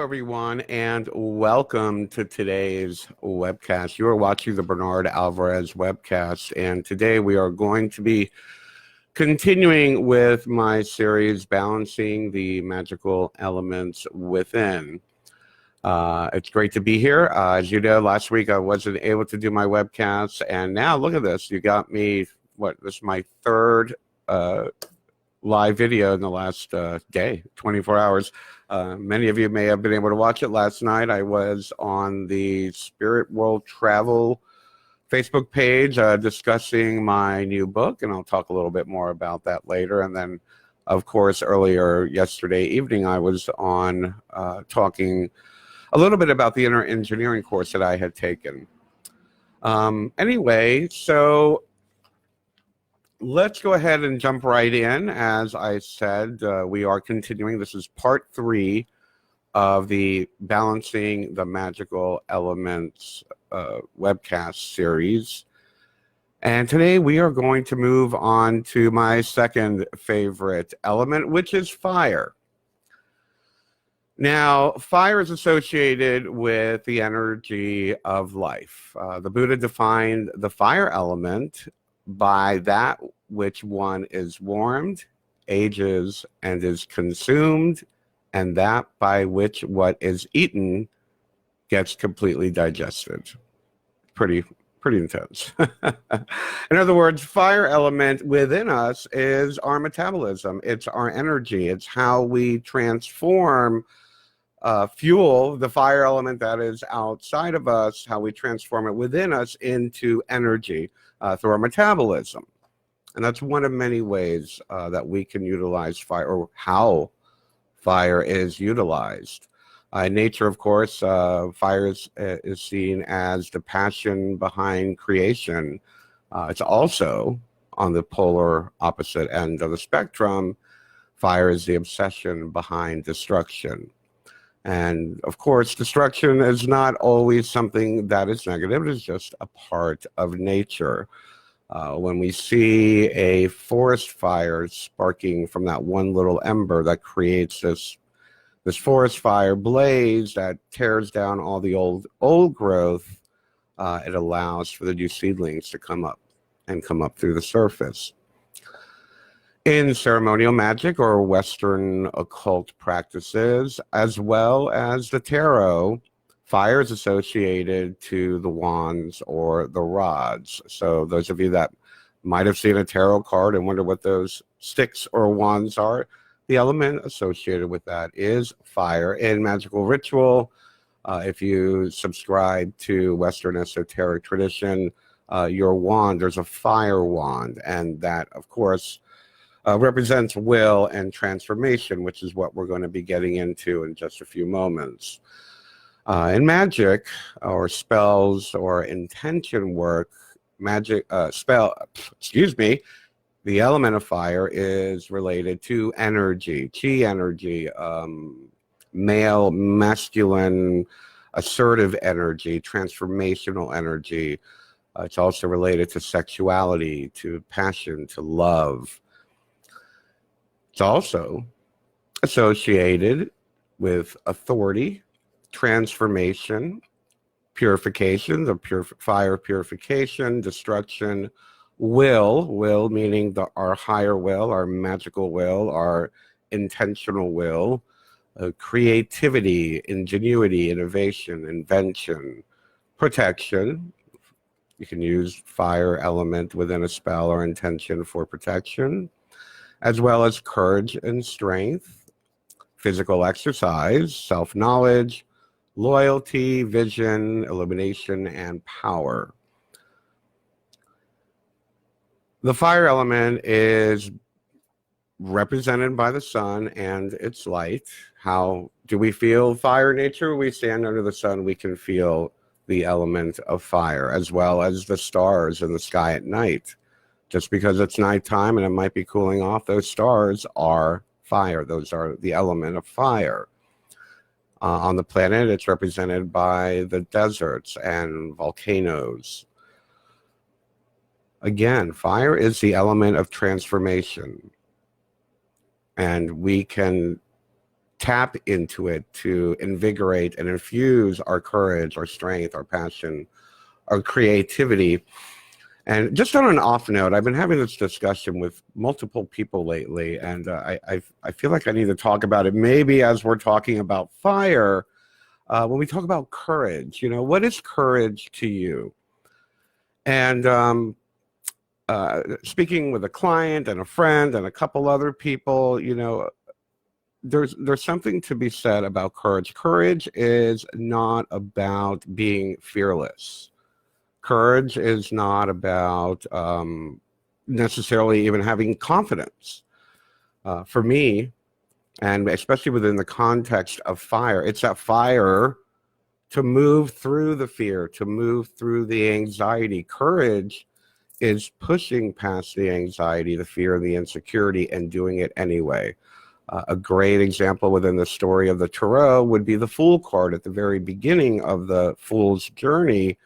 everyone, and welcome to today's webcast. You are watching the Bernard Alvarez webcast, and today we are going to be continuing with my series, Balancing the Magical Elements Within. It's great to be here. As you know, last week I wasn't able to do my webcast, and now look at this. You got me, this is my third live video in the last day, 24 hours. Many of you may have been able to watch it last night. I was on the Spirit World Travel Facebook page discussing my new book, and I'll talk a little bit more about that later. And then, of course, earlier yesterday evening, I was on talking a little bit about the inner engineering course that I had taken. Anyway, so let's go ahead and jump right in. As I said, we are continuing. This is part 3 of the Balancing the Magical Elements webcast series. And today we are going to move on to my second favorite element, which is fire. Now, fire is associated with the energy of life. The Buddha defined the fire element by that which one is warmed, ages, and is consumed, and that by which what is eaten gets completely digested. Pretty intense. In other words, fire element within us is our metabolism. It's our energy. It's how we transform fuel, the fire element that is outside of us, how we transform it within us into energy through our metabolism. And that's one of many ways that we can utilize fire, or how fire is utilized. In nature, of course, fire is seen as the passion behind creation. It's also on the polar opposite end of the spectrum. Fire is the obsession behind destruction. And of course, destruction is not always something that is negative. It is just a part of nature. When we see a forest fire sparking from that one little ember that creates this forest fire blaze that tears down all the old growth, it allows for the new seedlings to come up through the surface. In ceremonial magic or Western occult practices, as well as the tarot, fire is associated to the wands or the rods. So those of you that might have seen a tarot card and wonder what those sticks or wands are, the element associated with that is fire. In magical ritual, if you subscribe to Western esoteric tradition, your wand, there's a fire wand, and that, of course, represents will and transformation, which is what we're going to be getting into in just a few moments. In magic or spells or intention work, the element of fire is related to energy, chi energy, male, masculine, assertive energy, transformational energy. It's also related to sexuality, to passion, to love. It's also associated with authority, transformation, purification, fire purification, destruction, will meaning our higher will, our magical will, our intentional will, creativity, ingenuity, innovation, invention, protection. You can use fire element within a spell or intention for protection, as well as courage and strength, physical exercise, self-knowledge, loyalty, vision, illumination, and power. The fire element is represented by the sun and its light. How do we feel fire in nature? We stand under the sun, we can feel the element of fire, as well as the stars in the sky at night. Just because it's nighttime and it might be cooling off, those stars are fire. Those are the element of fire. On the planet, it's represented by the deserts and volcanoes. Again, fire is the element of transformation. And we can tap into it to invigorate and infuse our courage, our strength, our passion, our creativity. And just on an off note, I've been having this discussion with multiple people lately, and I feel like I need to talk about it. Maybe as we're talking about fire, when we talk about courage, what is courage to you? And speaking with a client and a friend and a couple other people, there's something to be said about courage. Courage is not about being fearless. Courage is not about necessarily even having confidence. For me, and especially within the context of fire, it's that fire to move through the fear, to move through the anxiety. Courage is pushing past the anxiety, the fear, the insecurity, and doing it anyway. A great example within the story of the Tarot would be the Fool card at the very beginning of the Fool's journey,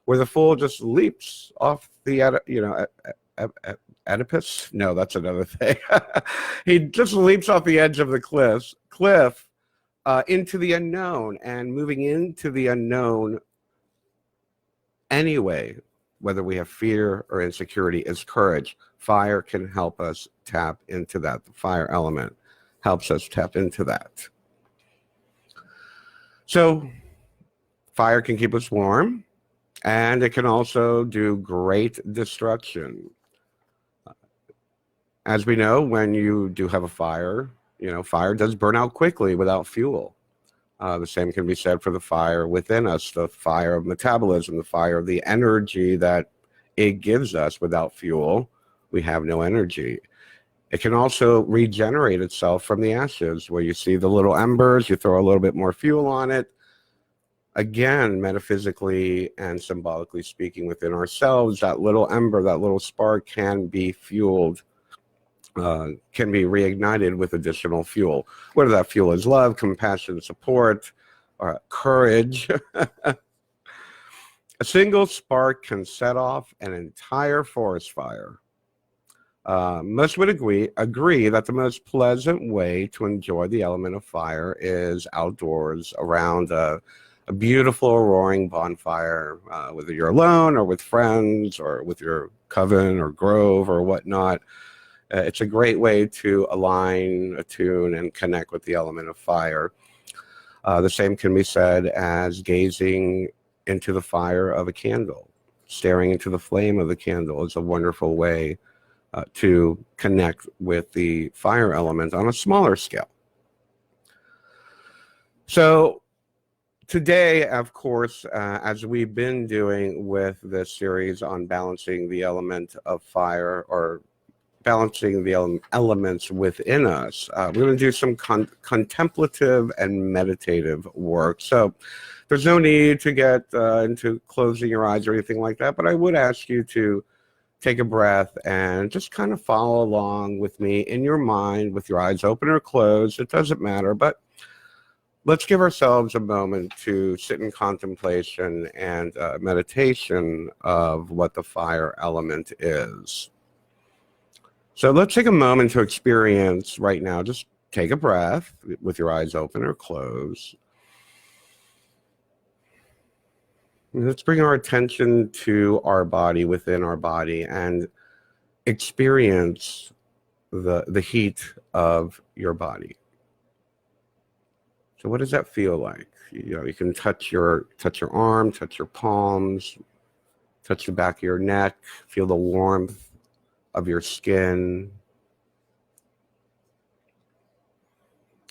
where the Fool just leaps off the, Oedipus? No, that's another thing. He just leaps off the edge of the cliff into the unknown, and moving into the unknown anyway, whether we have fear or insecurity, is courage. Fire can help us tap into that. The fire element helps us tap into that. So fire can keep us warm, and it can also do great destruction. As we know, when you do have a fire, fire does burn out quickly without fuel. The same can be said for the fire within us, the fire of metabolism, the fire of the energy that it gives us. Without fuel, we have no energy. It can also regenerate itself from the ashes, where you see the little embers, you throw a little bit more fuel on it. Again, metaphysically and symbolically speaking, within ourselves, that little ember, that little spark can be fueled, can be reignited with additional fuel. Whether that fuel is love, compassion, support, or courage. A single spark can set off an entire forest fire. Most would agree that the most pleasant way to enjoy the element of fire is outdoors around a beautiful roaring bonfire, whether you're alone or with friends or with your coven or grove or whatnot. It's a great way to align, attune, and connect with the element of fire. The same can be said as gazing into the fire of a candle. Staring into the flame of the candle is a wonderful way to connect with the fire element on a smaller scale. So today, of course, as we've been doing with this series on balancing the element of fire, or balancing the elements within us, we're going to do some contemplative and meditative work. So there's no need to get into closing your eyes or anything like that, but I would ask you to take a breath and just kind of follow along with me in your mind with your eyes open or closed. It doesn't matter, but let's give ourselves a moment to sit in contemplation and meditation of what the fire element is. So let's take a moment to experience right now. Just take a breath with your eyes open or closed. Let's bring our attention to our body, within our body, and experience the heat of your body. So what does that feel like? You can touch your arm, touch your palms, touch the back of your neck, feel the warmth of your skin.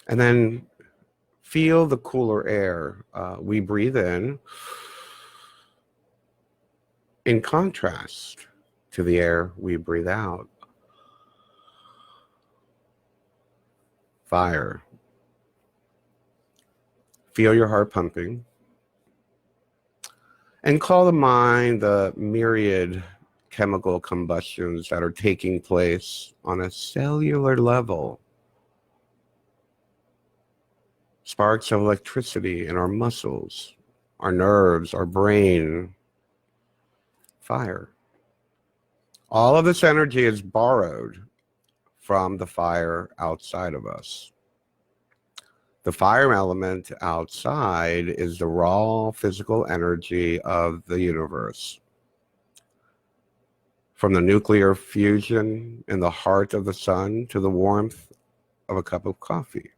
And then feel the cooler air. We breathe in contrast to the air we breathe out. Fire. Feel your heart pumping. And call to mind the myriad chemical combustions that are taking place on a cellular level. Sparks of electricity in our muscles, our nerves, our brain. Fire. All of this energy is borrowed from the fire outside of us. The fire element outside is the raw physical energy of the universe. From the nuclear fusion in the heart of the sun to the warmth of a cup of coffee,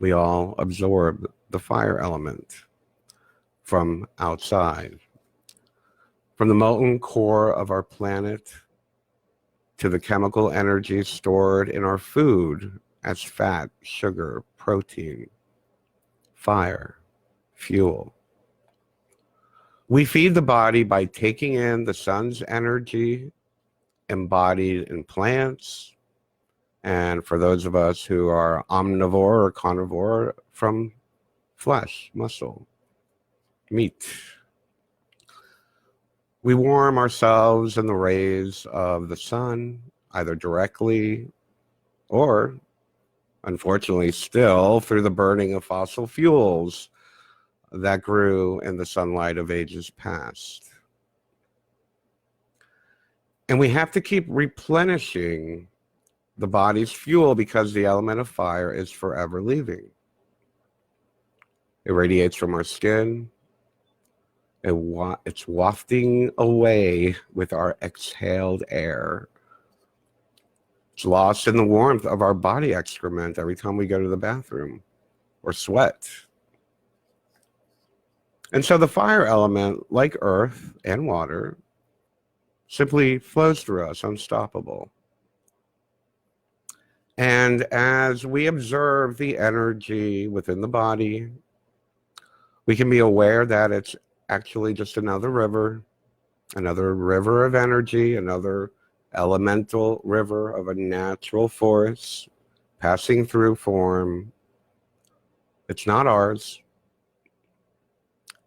we all absorb the fire element from outside. From the molten core of our planet to the chemical energy stored in our food as fat, sugar, protein, fire, fuel. We feed the body by taking in the sun's energy embodied in plants, and for those of us who are omnivore or carnivore, from flesh, muscle, meat. We warm ourselves in the rays of the sun, either directly or, unfortunately, still through the burning of fossil fuels that grew in the sunlight of ages past. And we have to keep replenishing the body's fuel because the element of fire is forever leaving. It radiates from our skin. It's wafting away with our exhaled air. It's lost in the warmth of our body excrement every time we go to the bathroom or sweat. And so the fire element, like earth and water, simply flows through us, unstoppable. And as we observe the energy within the body, we can be aware that it's actually just another river of energy, another elemental river of a natural force passing through form. It's not ours.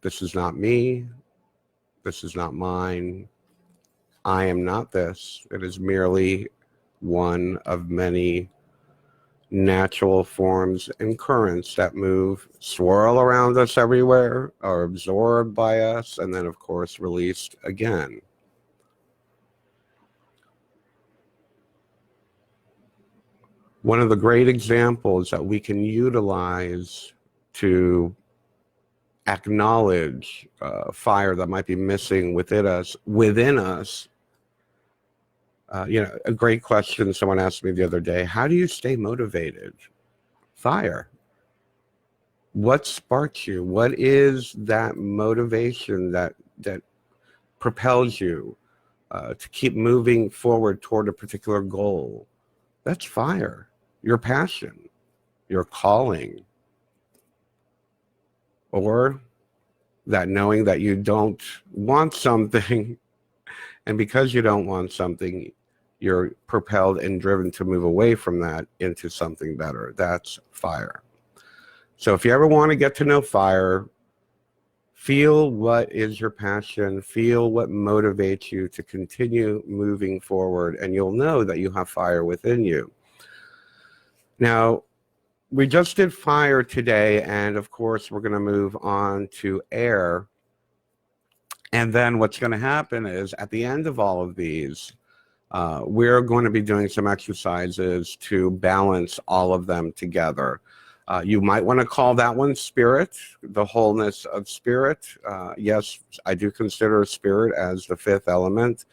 This is not me. This is not mine. I am not this. It is merely one of many natural forms and currents that move, swirl around us everywhere, are absorbed by us, and then, of course, released again. One of the great examples that we can utilize to acknowledge fire that might be missing within us, a great question someone asked me the other day: how do you stay motivated? Fire. What sparks you? What is that motivation that propels you to keep moving forward toward a particular goal? That's fire. Your passion, your calling, or that knowing that you don't want something, and because you don't want something, you're propelled and driven to move away from that into something better. That's fire. So if you ever want to get to know fire, feel what is your passion, feel what motivates you to continue moving forward, and you'll know that you have fire within you. Now, we just did fire today, and of course, we're going to move on to air. And then what's going to happen is at the end of all of these, we're going to be doing some exercises to balance all of them together. You might want to call that one spirit, the wholeness of spirit. Yes, I do consider spirit as the fifth element,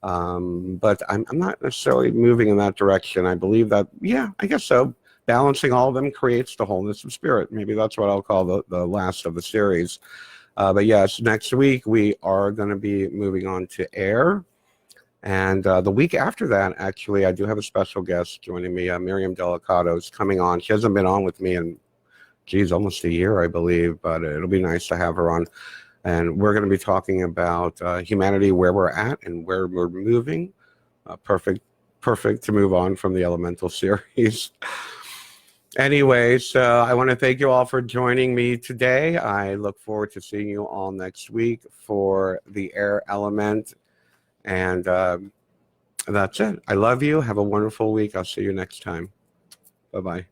but I'm not necessarily moving in that direction. I believe that, yeah, I guess so. Balancing all of them creates the wholeness of spirit. Maybe that's what I'll call the last of the series. But yes, next week we are going to be moving on to air. And the week after that, actually, I do have a special guest joining me. Miriam Delicato is coming on. She hasn't been on with me in, almost a year, I believe. But it'll be nice to have her on. And we're going to be talking about humanity, where we're at and where we're moving. Perfect to move on from the elemental series. Anyway, so I want to thank you all for joining me today. I look forward to seeing you all next week for the air element. And that's it. I love you. Have a wonderful week. I'll see you next time. Bye-bye.